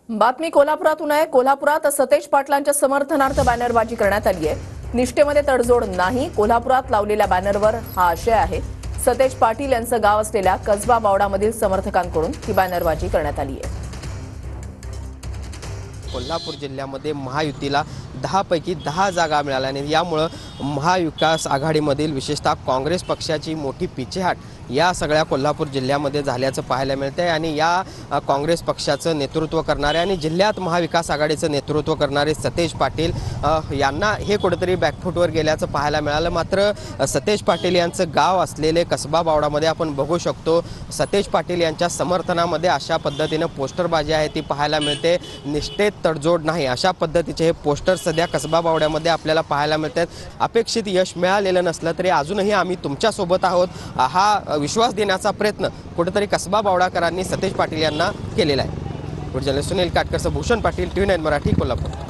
बातमी कोल्हापुरातून आहे। कोल्हापुरात सतेज पाटलांच्या समर्थनार्थ बॅनरबाजी करण्यात आली आहे। निष्ठेमध्ये तडजोड नाही, कोल्हापुरात लावलेल्या बॅनरवर हा आशय आहे। सतेज पाटील यांचं गाव असलेल्या कसबा बावडामधील समर्थकांकडून ही बॅनरबाजी करण्यात आली आहे। कोल्हापूर जिल्ह्यामध्ये महायुतीला 10 पैकी 10 जागा मिळाल्या आणि यामुळे महाविकास आघाडीमधील विशेषतः काँग्रेस पक्षाची मोठी पिछेहाट या सगळ्या कोल्हापूर जिल्ह्यामध्ये झाल्याचं पाहायला मिळतंय। आणि या काँग्रेस पक्षाचं नेतृत्व करणारे आणि जिल्ह्यात महाविकास आघाडीचं नेतृत्व करणारे सतेज पाटील यांना हे कुठेतरी बॅकफूटवर गेल्याचं पाहायला मिळालं। मात्र सतेज पाटील यांचं गाव असलेले कसबा बावडामध्ये आपण बघू शकतो सतेज पाटील यांच्या समर्थनामध्ये अशा पद्धतीने पोस्टरबाजी आहे ती पाहायला मिळते। निष्ठेत तडजोड नाही अशा पद्धतीचे हे पोस्टर सध्या कसबा बावड्यामध्ये आपल्याला पाहायला मिळतात। अपेक्षित यश मिळालेलं नसलं तरी अजूनही आम्ही तुमच्यासोबत आहोत हा विश्वास देण्याचा प्रयत्न कुठेतरी कसबा बावडाकरांनी सतेज पाटील यांना केलेला आहे। Journalist Sunil Katkar, Bhushan Patil, TV9 Marathi, Kolhapur.